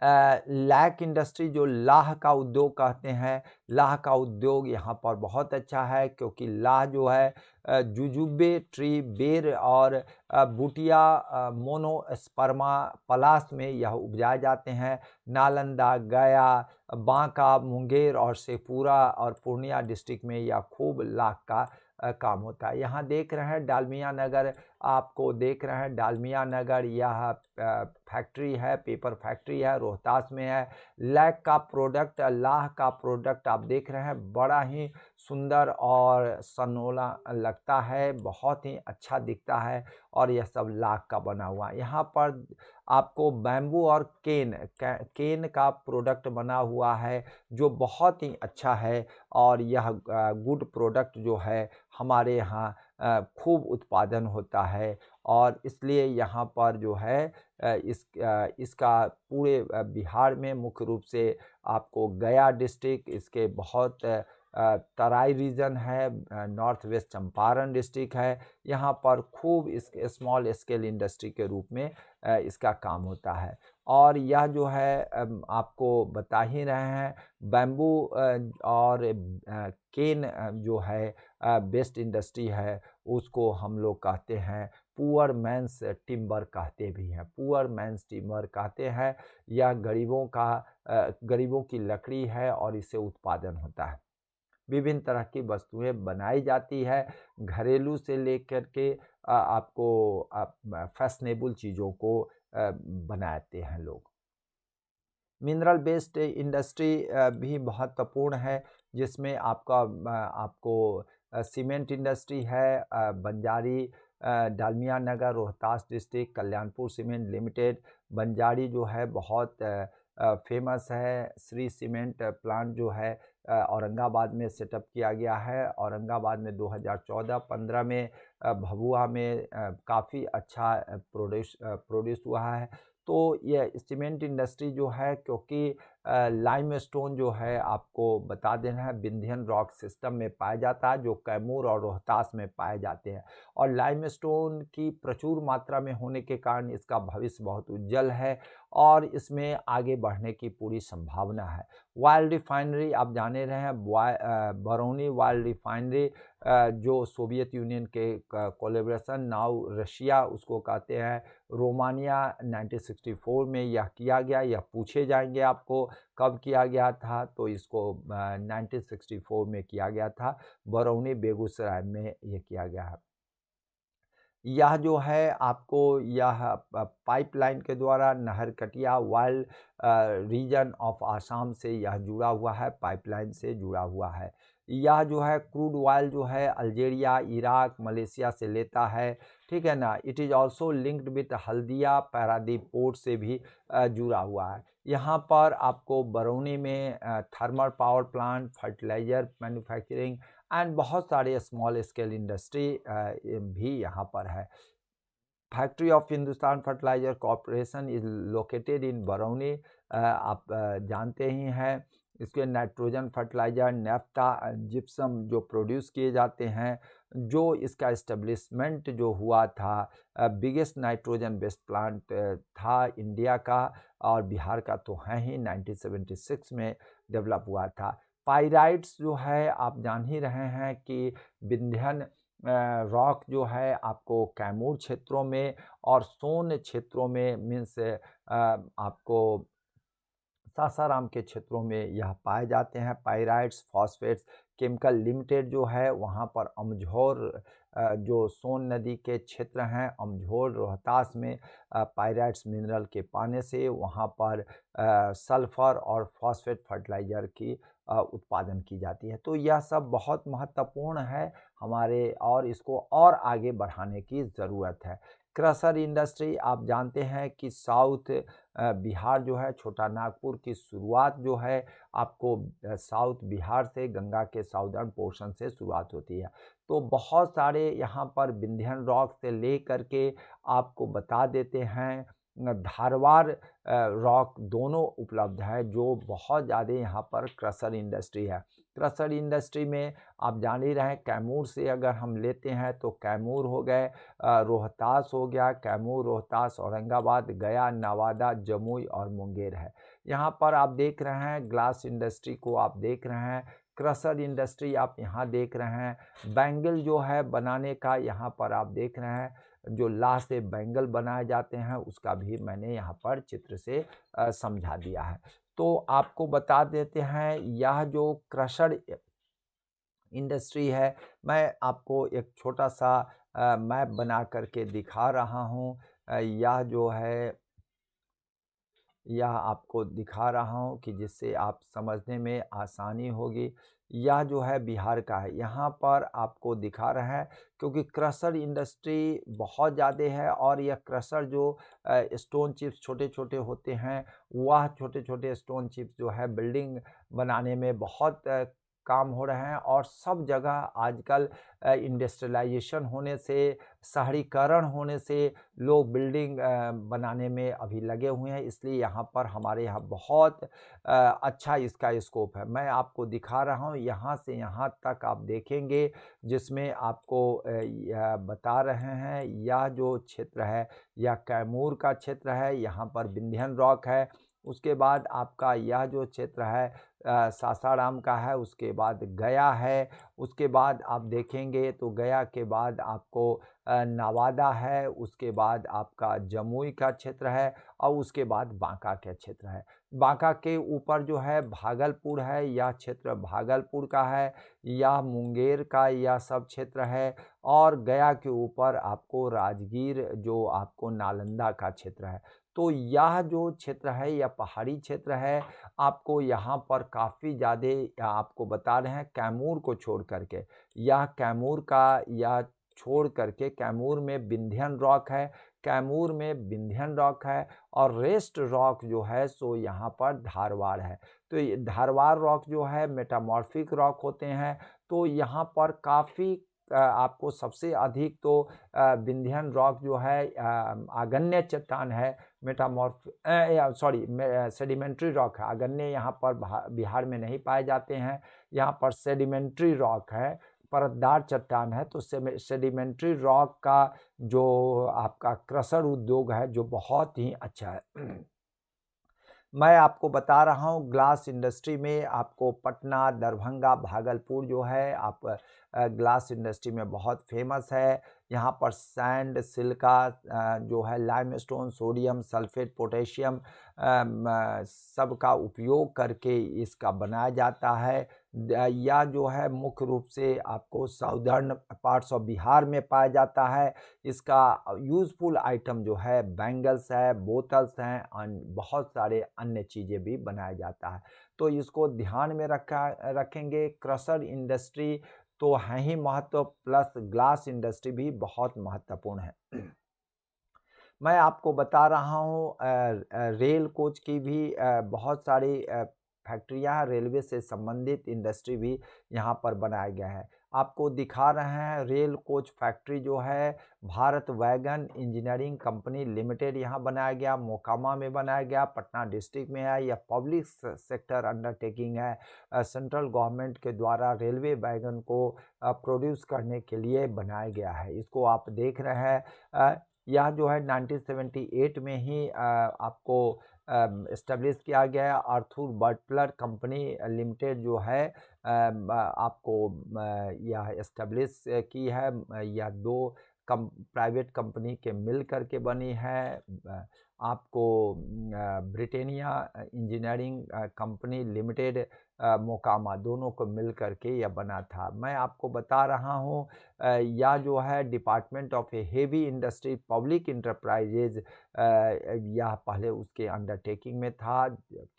लैक इंडस्ट्री जो लाह का उद्योग कहते हैं, लाह का उद्योग यहाँ पर बहुत अच्छा है, क्योंकि लाह जो है जुजुबे ट्री, बेर और बुटिया मोनोस्पर्मा पलास में यह उपजाए जाते हैं। नालंदा, गया, बांका, मुंगेर और शेखपुरा और पूर्णिया डिस्ट्रिक्ट में यह खूब लाख का काम होता है। यहाँ देख रहे हैं डालमिया नगर, आपको देख रहे हैं डालमिया नगर, यह फैक्ट्री है, पेपर फैक्ट्री है, रोहतास में है। लैक का प्रोडक्ट, लाह का प्रोडक्ट आप देख रहे हैं, बड़ा ही सुंदर और सनोला लगता है, बहुत ही अच्छा दिखता है, और यह सब लाख का बना हुआ है। यहाँ पर आपको बैम्बू और केन का प्रोडक्ट बना हुआ है, जो बहुत ही अच्छा है, और यह गुड प्रोडक्ट जो है हमारे यहाँ खूब उत्पादन होता है। और इसलिए यहाँ पर जो है इसका पूरे बिहार में मुख्य रूप से आपको गया डिस्ट्रिक्ट, इसके बहुत तराई रीजन है, नॉर्थ वेस्ट चंपारण डिस्ट्रिक्ट है, यहाँ पर खूब इस स्मॉल स्केल इंडस्ट्री के रूप में इसका काम होता है। और यह जो है आपको बता ही रहे हैं बैम्बू और केन जो है बेस्ट इंडस्ट्री है, उसको हम लोग कहते हैं पुअर मैन्स टिम्बर कहते भी हैं, पुअर मैन्स टिम्बर कहते हैं। यह गरीबों की लकड़ी है और इससे उत्पादन होता है। विभिन्न तरह की वस्तुएं बनाई जाती है, घरेलू से लेकर के आपको फैशनेबल चीज़ों को बनाते हैं लोग। मिनरल बेस्ड इंडस्ट्री भी महत्वपूर्ण है, जिसमें आपको सीमेंट इंडस्ट्री है, Banjari Dalmia Nagar Rohtas district Kalyanpur cement limited. Banjari जो है बहुत फेमस है। श्री सीमेंट प्लांट जो है औरंगाबाद में सेटअप किया गया है। औरंगाबाद में 2014-15 में भभुआ में काफ़ी अच्छा प्रोड्यूस हुआ है। तो ये सीमेंट इंडस्ट्री जो है, क्योंकि लाइमस्टोन जो है आपको बता देना है विंध्यन रॉक सिस्टम में पाया जाता है, जो कैमूर और रोहतास में पाए जाते हैं। और लाइमस्टोन की प्रचुर मात्रा में होने के कारण इसका भविष्य बहुत उज्जवल है और इसमें आगे बढ़ने की पूरी संभावना है। ऑयल रिफाइनरी आप जाने रहे हैं, बरौनी ऑयल रिफाइनरी जो सोवियत यूनियन के कोलैबोरेशन नाउ रशिया उसको कहते हैं, रोमानिया 1964 में यह किया गया। यह पूछे जाएंगे आपको कब किया गया था, तो इसको 1964 में किया गया था। बरौनी बेगूसराय में यह किया गया है। यह जो है आपको यह पाइपलाइन के द्वारा Naharkatiya oil region of Assam से यह जुड़ा हुआ है, पाइपलाइन से जुड़ा हुआ है। यह जो है क्रूड ऑयल जो है अल्जीरिया, इराक, मलेशिया से लेता है, ठीक है ना। It is also linked with Haldia Paradip port से भी जुड़ा हुआ है। यहाँ पर आपको बरौनी में thermal power plant, fertiliser manufacturing and बहुत सारे स्मॉल स्केल इंडस्ट्री भी यहाँ पर है। Factory of Hindustan fertiliser corporation is located in Barauni. आप जानते ही हैं, इसके नाइट्रोजन फर्टिलाइजर, नैफ्था, जिप्सम जो प्रोड्यूस किए जाते हैं। जो इसका इस्टेब्लिशमेंट जो हुआ था, बिगेस्ट नाइट्रोजन बेस्ड प्लांट था इंडिया का, और बिहार का तो है ही, 1976 में डेवलप हुआ था। पाइराइट्स जो है आप जान ही रहे हैं कि विंध्यन रॉक जो है आपको कैमूर क्षेत्रों में और सोन क्षेत्रों में मीन्स आपको सासाराम के क्षेत्रों में यह पाए जाते हैं। पाइराइट्स फॉस्फेट्स केमिकल लिमिटेड जो है वहाँ पर अमझौर जो सोन नदी के क्षेत्र हैं, अमझौर रोहतास में पाइराइट्स मिनरल के पाने से वहाँ पर सल्फर और फॉस्फेट फर्टिलाइज़र की उत्पादन की जाती है। तो यह सब बहुत महत्वपूर्ण है हमारे, और इसको और आगे बढ़ाने की ज़रूरत है। क्रशर इंडस्ट्री आप जानते हैं कि साउथ बिहार जो है, छोटा नागपुर की शुरुआत जो है आपको साउथ बिहार से, गंगा के साउदर्न पोर्शन से शुरुआत होती है। तो बहुत सारे यहाँ पर विंध्यन रॉक से ले करके आपको बता देते हैं धारवाड़ रॉक दोनों उपलब्ध है, जो बहुत ज़्यादा यहाँ पर क्रशर इंडस्ट्री है। क्रशर इंडस्ट्री में आप जान ही रहे हैं, कैमूर से अगर हम लेते हैं तो कैमूर हो गए, रोहतास हो गया, कैमूर, रोहतास, औरंगाबाद, गया, नवादा, जमुई और मुंगेर है। यहाँ पर आप देख रहे हैं ग्लास इंडस्ट्री को आप देख रहे हैं, क्रशर इंडस्ट्री आप यहाँ देख रहे हैं, बैंगल जो है बनाने का यहाँ पर आप देख रहे हैं, जो लाह से बैंगल बनाए जाते हैं उसका भी मैंने यहाँ पर चित्र से समझा दिया है। तो आपको बता देते हैं यह जो क्रशर इंडस्ट्री है, मैं आपको एक छोटा सा मैप बना करके दिखा रहा हूँ। यह जो है, यह आपको दिखा रहा हूँ कि जिससे आप समझने में आसानी होगी। यह जो है बिहार का है, यहाँ पर आपको दिखा रहा है, क्योंकि क्रशर इंडस्ट्री बहुत ज़्यादा है और यह क्रशर जो स्टोन चिप्स छोटे-छोटे होते हैं, वह छोटे-छोटे स्टोन चिप्स जो है बिल्डिंग बनाने में बहुत काम हो रहे हैं और सब जगह आजकल इंडस्ट्रियलाइजेशन होने से, शहरीकरण होने से लोग बिल्डिंग बनाने में अभी लगे हुए हैं, इसलिए यहाँ पर हमारे यहाँ बहुत अच्छा इसका स्कोप है। मैं आपको दिखा रहा हूँ यहाँ से यहाँ तक आप देखेंगे जिसमें आपको यह बता रहे हैं यह जो क्षेत्र है यह कैमूर का क्षेत्र है, यहाँ पर विंध्यन रॉक है। उसके बाद आपका यह जो क्षेत्र है सासाराम का है, उसके बाद गया है, उसके बाद आप देखेंगे तो गया के बाद आपको नवादा है, उसके बाद आपका जमुई का क्षेत्र है और उसके बाद बांका का क्षेत्र है। बांका के ऊपर जो है भागलपुर है, यह क्षेत्र भागलपुर का है, यह मुंगेर का यह सब क्षेत्र है और गया के ऊपर आपको राजगीर जो आपको नालंदा का क्षेत्र है। तो यह जो क्षेत्र है यह पहाड़ी क्षेत्र है, आपको यहाँ पर काफ़ी ज़्यादा आपको बता रहे हैं कैमूर को छोड़ करके, यह कैमूर का यह छोड़ करके कैमूर में विंध्यन रॉक है, कैमूर में विंध्यन रॉक है और रेस्ट रॉक जो है सो यहाँ पर धारवाड़ है। तो ये धारवाड़ रॉक जो है मेटामॉर्फिक रॉक होते हैं, तो यहाँ पर काफ़ी आपको सबसे अधिक तो विंध्यन रॉक जो है आगन्य चट्टान है, सेडिमेंट्री रॉक है। आगन्य यहाँ पर बिहार में नहीं पाए जाते हैं, यहाँ पर सेडिमेंट्री रॉक है, परतदार चट्टान है। तो सेडिमेंट्री रॉक का जो आपका क्रशर उद्योग है जो बहुत ही अच्छा है। मैं आपको बता रहा हूँ ग्लास इंडस्ट्री में आपको पटना, दरभंगा, भागलपुर जो है आप ग्लास इंडस्ट्री में बहुत फेमस है। यहाँ पर सैंड, सिलिका जो है लाइमस्टोन, सोडियम सल्फेट, पोटेशियम सब का उपयोग करके इसका बनाया जाता है। यह जो है मुख्य रूप से आपको साउदर्न पार्ट्स ऑफ बिहार में पाया जाता है। इसका यूज़फुल आइटम जो है बैंगल्स है, बोतल्स हैं और बहुत सारे अन्य चीज़ें भी बनाया जाता है। तो इसको ध्यान में रखेंगे। क्रशर इंडस्ट्री तो है ही महत्व, प्लस ग्लास इंडस्ट्री भी बहुत महत्वपूर्ण है। मैं आपको बता रहा हूँ रेल कोच की भी बहुत सारी फैक्ट्रियाँ रेलवे से संबंधित इंडस्ट्री भी यहाँ पर बनाया गया है। आपको दिखा रहे हैं रेल कोच फैक्ट्री जो है Bharat wagon engineering company limited यहाँ बनाया गया, मोकामा में बनाया गया, पटना डिस्ट्रिक्ट में है। यह पब्लिक सेक्टर अंडरटेकिंग है, सेंट्रल गवर्नमेंट के द्वारा रेलवे वैगन को प्रोड्यूस करने के लिए बनाया गया है। इसको आप देख रहे हैं यह जो है 1978 में ही आपको इस्टेब्लिश किया गया। आर्थर बटलर कंपनी लिमिटेड जो है आपको यह इस्टेब्लिश की है। यह दो प्राइवेट कंपनी के मिल करके बनी है। आपको ब्रिटेनिया इंजीनियरिंग कंपनी लिमिटेड मोकामा दोनों को मिल करके यह बना था। मैं आपको बता रहा हूँ यह जो है department of heavy industry public enterprises यह पहले उसके अंडरटेकिंग में था,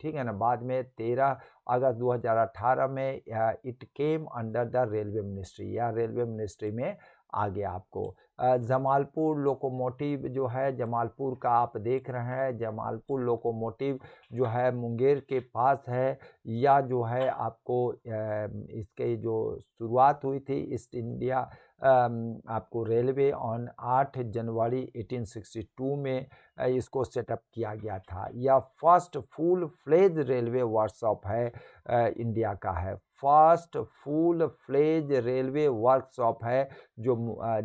ठीक है ना। बाद में 13 अगस्त 2018 में it came under the railway ministry, या रेलवे मिनिस्ट्री में आ गया। आपको जमालपुर लोकोमोटिव जो है, जमालपुर का आप देख रहे हैं, जमालपुर लोकोमोटिव जो है मुंगेर के पास है। या जो है आपको इसके जो शुरुआत हुई थी ईस्ट इंडिया आपको रेलवे ऑन 8 जनवरी 1862 में इसको सेटअप किया गया था। यह first full fledge railway workshop है इंडिया का है, first full fledge railway workshop है जो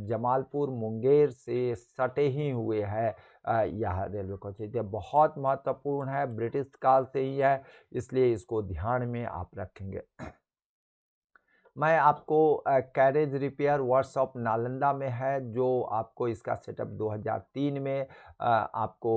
जमालपुर मुंगेर से सटे ही हुए है। यह रेलवे कोच बहुत महत्वपूर्ण है, ब्रिटिश काल से ही है, इसलिए इसको ध्यान में आप रखेंगे। मैं आपको कैरेज रिपेयर वर्कशॉप नालंदा में है जो आपको इसका सेटअप 2003 में आपको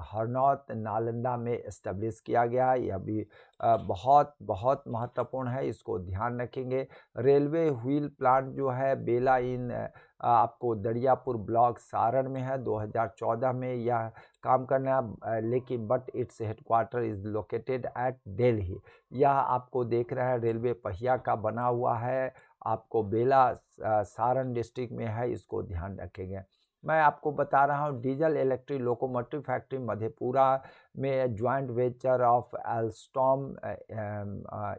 हरनौत नालंदा में इस्टेब्लिश किया गया। यह भी बहुत बहुत महत्वपूर्ण है, इसको ध्यान रखेंगे। रेलवे व्हील प्लांट जो है बेला इन आपको दरियापुर ब्लॉक सारण में है। 2014 में यह काम करना लेकिन but its headquarter is located at Delhi. यह आपको देख रहे हैं रेलवे पहिया का बना हुआ है, आपको बेला सारण डिस्ट्रिक्ट में है, इसको ध्यान रखेंगे। मैं आपको बता रहा हूँ diesel electric locomotive factory Madhepura में joint venture of Alstom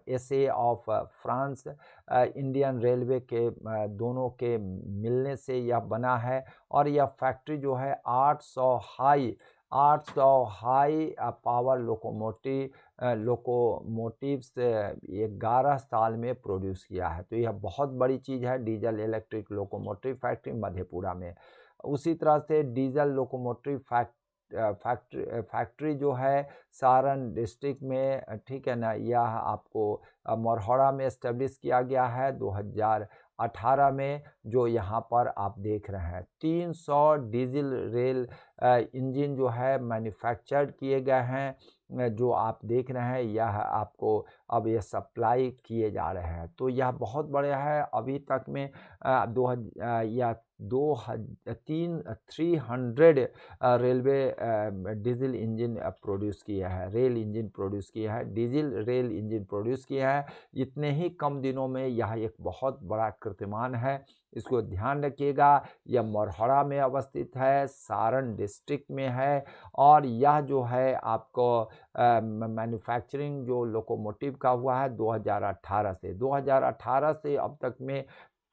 SA of France Indian railway के दोनों के मिलने से यह बना है। और यह फैक्ट्री जो है 800 हाई पावर लोकोमोटिव्स 11 साल में प्रोड्यूस किया है। तो यह बहुत बड़ी चीज़ है diesel electric locomotive factory Madhepura में। उसी तरह से डीजल लोकोमोटिव फैक्ट्री जो है सारण डिस्ट्रिक्ट में, ठीक है ना, यह आपको मरहौड़ा में इस्टेब्लिश किया गया है 2018 में। जो यहाँ पर आप देख रहे हैं 300 डीजल रेल इंजन जो है मैन्युफैक्चर्ड किए गए हैं। जो आप देख रहे हैं यह आपको अब ये सप्लाई किए जा रहे हैं। तो यह बहुत बड़े है। अभी तक में 300 रेलवे डीजल इंजन प्रोड्यूस किया है, रेल इंजन प्रोड्यूस किया है, डीजल रेल इंजन प्रोड्यूस किया है। इतने ही कम दिनों में यह एक बहुत बड़ा कीर्तिमान है। इसको ध्यान रखिएगा। यह मरहरा में अवस्थित है, सारण डिस्ट्रिक्ट में है। और यह जो है आपको मैन्युफैक्चरिंग जो लोकोमोटिव का हुआ है 2018 से अब तक में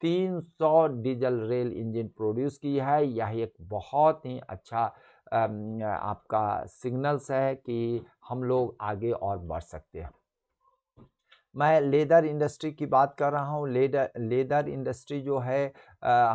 300 डीजल रेल इंजन प्रोड्यूस की है। यह एक बहुत ही अच्छा आपका सिग्नल्स है कि हम लोग आगे और बढ़ सकते हैं। मैं लेदर इंडस्ट्री की बात कर रहा हूँ। लेदर इंडस्ट्री जो है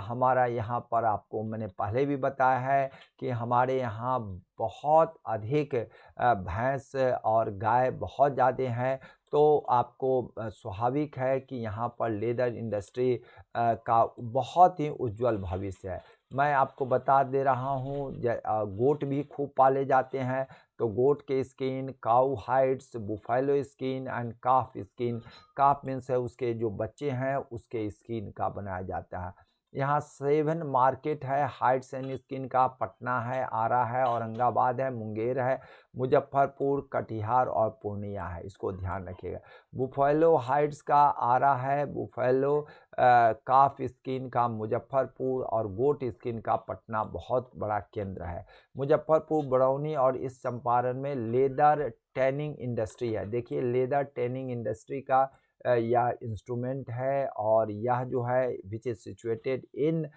हमारा यहाँ पर आपको मैंने पहले भी बताया है कि हमारे यहाँ बहुत अधिक भैंस और गाय बहुत ज़्यादा हैं। तो आपको स्वाभाविक है कि यहाँ पर लेदर इंडस्ट्री का बहुत ही उज्जवल भविष्य है। मैं आपको बता दे रहा हूँ गोट भी खूब पाले जाते हैं। तो गोट के skin, cow hides, buffalo skin and calf skin, calf means है उसके जो बच्चे हैं उसके स्किन का बनाया जाता है। यहाँ 7 मार्केट है हाइड्स एंड स्किन का। पटना है, आरा है, औरंगाबाद है, मुंगेर है, मुजफ्फरपुर, कटिहार और पूर्णिया है। इसको ध्यान रखिएगा। बुफेलो हाइड्स का आरा है, बुफेलो काफ स्किन का मुजफ्फरपुर और गोट स्किन का पटना बहुत बड़ा केंद्र है। मुजफ्फरपुर, बरौनी और इस चंपारण में लेदर टैनिंग इंडस्ट्री है। देखिए लेदर टैनिंग इंडस्ट्री का यह इंस्ट्रूमेंट है और यह जो है which is situated in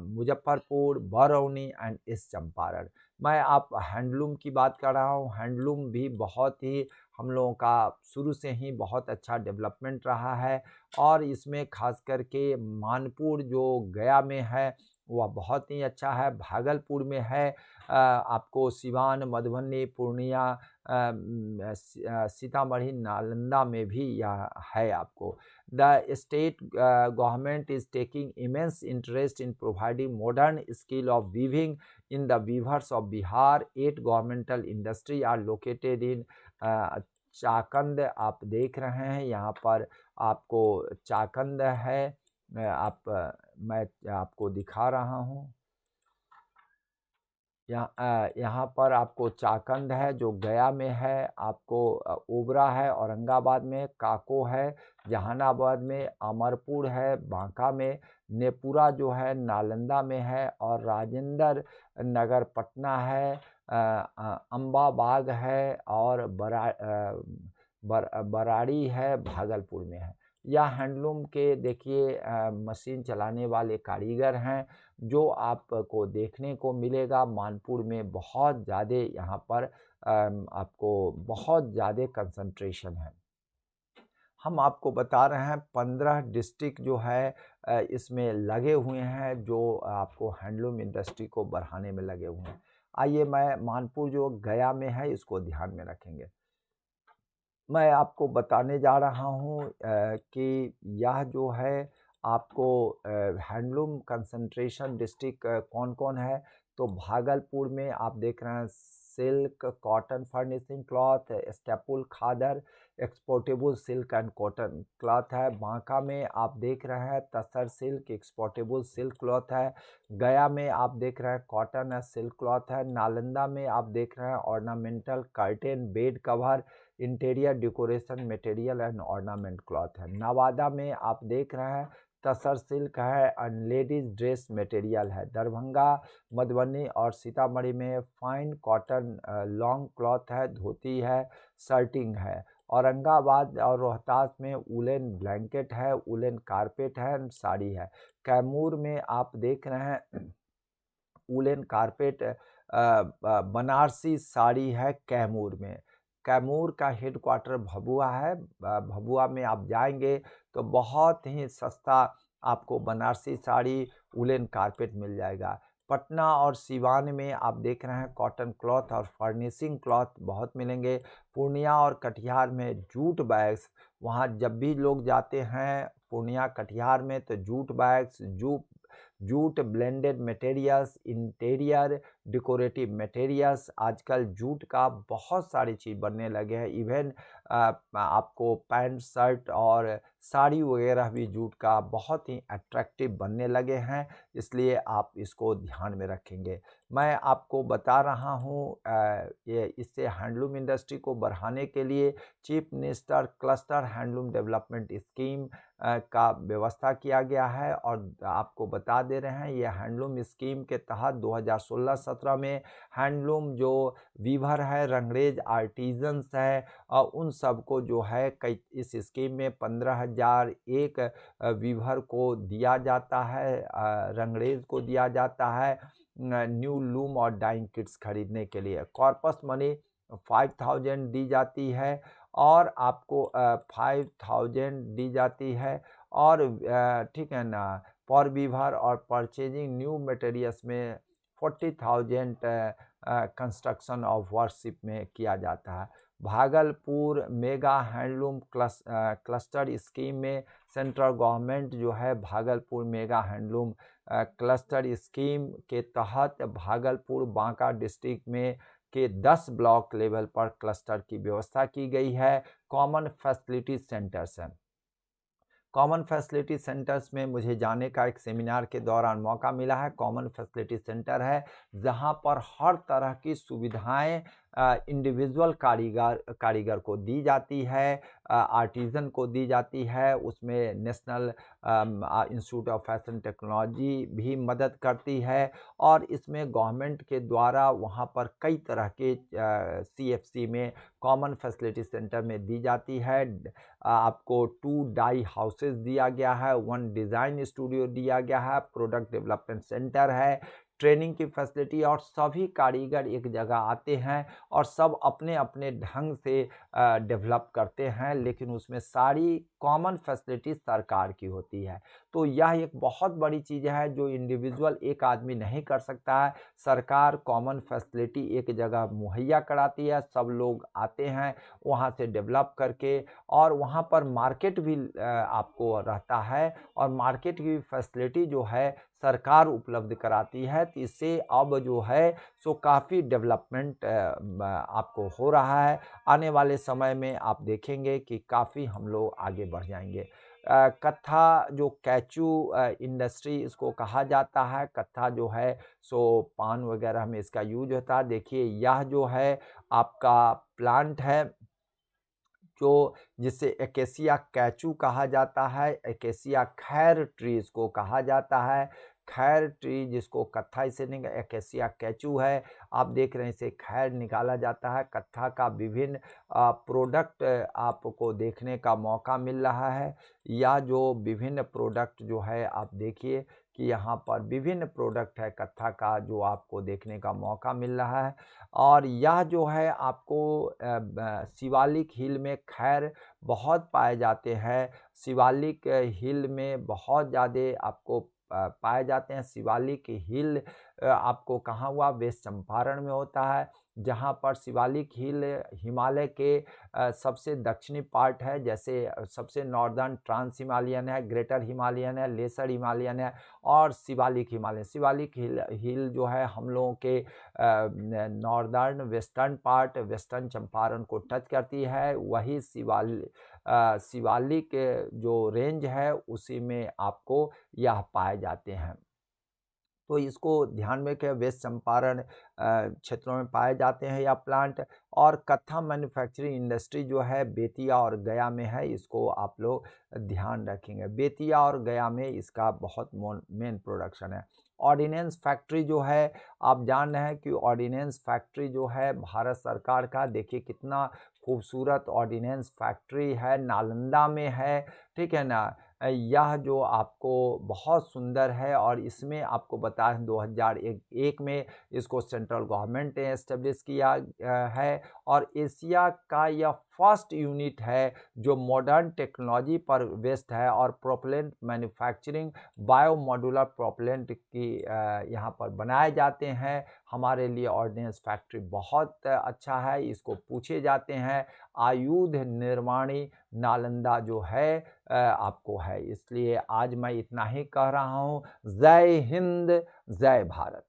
Muzaffarpur, Barauni and east Champaran. मैं आप हैंडलूम की बात कर रहा हूँ। हैंडलूम भी बहुत ही हम लोगों का शुरू से ही बहुत अच्छा डेवलपमेंट रहा है। और इसमें खास करके मानपुर जो गया में है वह बहुत ही अच्छा है। भागलपुर में है, आपको सिवान, मधुबनी, पूर्णिया, सीतामढ़ी, नालंदा में भी यह है आपको। The state government is taking immense interest in providing modern skill of weaving in the weavers of Bihar. 8 governmental industry are located in Chakand. आप देख रहे हैं यहाँ पर आपको चाकंद है। मैं आपको दिखा रहा हूँ। यहाँ पर आपको चाकंद है जो गया में है, आपको ओबरा है औरंगाबाद में, काको है जहानाबाद में, अमरपुर है बांका में, नेपुरा जो है नालंदा में है और राजेंद्र नगर पटना है, अम्बाबाग है और बराड़ी है भागलपुर में है। या हैंडलूम के देखिए मशीन चलाने वाले कारीगर हैं जो आपको देखने को मिलेगा मानपुर में। बहुत ज़्यादा यहाँ पर आपको बहुत ज़्यादा कंसंट्रेशन है। हम आपको बता रहे हैं 15 डिस्ट्रिक्ट जो है इसमें लगे हुए हैं जो आपको हैंडलूम इंडस्ट्री को बढ़ाने में लगे हुए हैं। आइए मैं मानपुर जो गया में है इसको ध्यान में रखेंगे। मैं आपको बताने जा रहा हूँ कि यह जो है आपको हैंडलूम कंसंट्रेशन डिस्ट्रिक्ट कौन-कौन है। तो भागलपुर में आप देख रहे हैं silk, cotton furnishing cloth, staple खादर, exportable silk and cotton cloth है। बांका में आप देख रहे हैं tasar silk, exportable silk cloth है। गया में आप देख रहे हैं कॉटन एंड सिल्क क्लॉथ है। नालंदा में आप देख रहे हैं ornamental curtain, bed cover, interior decoration material and ornament cloth है। नवादा में आप देख रहे हैं तसर सिल्क है एंड लेडीज ड्रेस मटेरियल है। दरभंगा, मधुबनी और सीतामढ़ी में फाइन कॉटन लॉन्ग क्लॉथ है, धोती है, शर्टिंग है। औरंगाबाद और रोहतास में वुलन ब्लैंकेट है, वुलन कारपेट है एंड साड़ी है। कैमूर में आप देख रहे हैं वुलन कारपेट बनारसी साड़ी है कैमूर में। कैमूर का हेडक्वार्टर भभुआ है। भभुआ में आप जाएंगे तो बहुत ही सस्ता आपको बनारसी साड़ी वुलन कारपेट मिल जाएगा। पटना और सिवान में आप देख रहे हैं कॉटन क्लॉथ और फर्निशिंग क्लॉथ बहुत मिलेंगे। पूर्णिया और कटिहार में जूट बैग्स, वहाँ जब भी लोग जाते हैं पूर्णिया कटिहार में तो jute bags, jute blended materials, interior decorative materials, आजकल जूट का बहुत सारी चीज़ बनने लगे हैं। इवन आपको पैंट शर्ट और साड़ी वगैरह भी जूट का बहुत ही अट्रैक्टिव बनने लगे हैं, इसलिए आप इसको ध्यान में रखेंगे। मैं आपको बता रहा हूँ ये इससे हैंडलूम इंडस्ट्री को बढ़ाने के लिए chief minister cluster handloom development scheme का व्यवस्था किया गया है। और आपको बता दे रहे हैं ये हैंडलूम स्कीम के तहत 2016-17 में हैंडलूम जो वीवर है, रंगरेज आर्टिजन्स है और उन सब को जो है कई इस स्कीम में 15,000 एक वीवर को दिया जाता है, रंगरेज को दिया जाता है न्यू लूम और डाइंग किट्स खरीदने के लिए। कॉर्पस मनी 5,000 दी जाती है और आपको 5,000 दी जाती है और ठीक है ना, फॉर वीवर और परचेजिंग न्यू मटेरियल्स में 40,000 कंस्ट्रक्शन ऑफ वर्कशिप में किया जाता है। Bhagalpur mega handloom cluster scheme में सेंट्रल गवर्नमेंट जो है Bhagalpur mega handloom cluster scheme के तहत भागलपुर बांका डिस्ट्रिक्ट में के 10 ब्लॉक लेवल पर क्लस्टर की व्यवस्था की गई है। कॉमन फैसिलिटी सेंटर्स हैं। कॉमन फैसिलिटी सेंटर्स में मुझे जाने का एक सेमिनार के दौरान मौका मिला है। कॉमन फैसिलिटी सेंटर है जहां पर हर तरह की सुविधाएं इंडिविजुअल कारीगर को दी जाती है, आर्टिजन को दी जाती है। उसमें national institute of fashion technology भी मदद करती है और इसमें गवर्नमेंट के द्वारा वहां पर कई तरह के CFC में कॉमन फैसिलिटी सेंटर में दी जाती है। आपको 2 डाई हाउसेस दिया गया है, 1 डिज़ाइन स्टूडियो दिया गया है, प्रोडक्ट डेवलपमेंट सेंटर है, ट्रेनिंग की फैसिलिटी और सभी कारीगर एक जगह आते हैं और सब अपने अपने ढंग से डेवलप करते हैं, लेकिन उसमें सारी कॉमन फैसिलिटी सरकार की होती है। तो यह एक बहुत बड़ी चीज़ है जो इंडिविजुअल एक आदमी नहीं कर सकता है। सरकार कॉमन फैसिलिटी एक जगह मुहैया कराती है, सब लोग आते हैं वहाँ से डेवलप करके और वहाँ पर मार्केट भी आपको रहता है और मार्केट की फैसिलिटी जो है सरकार उपलब्ध कराती है। तो इससे अब जो है सो काफ़ी डेवलपमेंट आपको हो रहा है। आने वाले समय में आप देखेंगे कि काफ़ी हम लोग आगे बढ़ जाएंगे। कत्था जो कैचू इंडस्ट्री इसको कहा जाता है, कत्था जो है सो पान वगैरह में इसका यूज होता है। देखिए यह जो है आपका प्लांट है जो जिसे एकेसिया कैचू कहा जाता है, एकेसिया खैर ट्री इसको कहा जाता है। खैर ट्री जिसको कत्था से एकेसिया कैचू है, आप देख रहे हैं इसे खैर निकाला जाता है। कत्था का विभिन्न प्रोडक्ट आपको देखने का मौका मिल रहा है। यह जो विभिन्न प्रोडक्ट जो है आप देखिए कि यहाँ पर विभिन्न प्रोडक्ट है कत्था का जो आपको देखने का मौका मिल रहा है। और यह जो है आपको शिवालिक हिल में खैर बहुत पाए जाते हैं। शिवालिक हिल में बहुत ज़्यादा आपको पाए जाते हैं। शिवालिक हिल आपको कहाँ हुआ? वेस्ट चंपारण में होता है, जहाँ पर शिवालिक हिल हिमालय के सबसे दक्षिणी पार्ट है। जैसे सबसे नॉर्दर्न ट्रांस हिमालयन है, ग्रेटर हिमालयन है, लेसर हिमालयन है और शिवालिक हिमालयन। शिवालिक हिल जो है हम लोगों के northern western part western Champaran को टच करती है। वही शिवालिक जो रेंज है उसी में आपको यह पाए जाते हैं। तो इसको ध्यान में रखें। वेस्ट चंपारण क्षेत्रों में पाए जाते हैं या प्लांट। और कत्था मैन्युफैक्चरिंग इंडस्ट्री जो है बेतिया और गया में है, इसको आप लोग ध्यान रखेंगे। बेतिया और गया में इसका बहुत मेन प्रोडक्शन है। ऑर्डिनेंस फैक्ट्री जो है, आप जान रहे हैं कि ऑर्डिनेंस फैक्ट्री जो है भारत सरकार का, देखिए कितना खूबसूरत ऑर्डिनेंस फैक्ट्री है, नालंदा में है, ठीक है ना। यह जो आपको बहुत सुंदर है, और इसमें आपको बताएं 2001 में इसको सेंट्रल गवर्नमेंट ने एस्टेब्लिश किया है, और एशिया का यह फर्स्ट यूनिट है जो मॉडर्न टेक्नोलॉजी पर बेस्ड है, और propellant manufacturing bio modular propellant की यहाँ पर बनाए जाते हैं। हमारे लिए ऑर्डिनेंस फैक्ट्री बहुत अच्छा है, इसको पूछे जाते हैं। आयुध निर्माणी नालंदा जो है आपको है। इसलिए आज मैं इतना ही कह रहा हूँ। जय हिंद, जय भारत।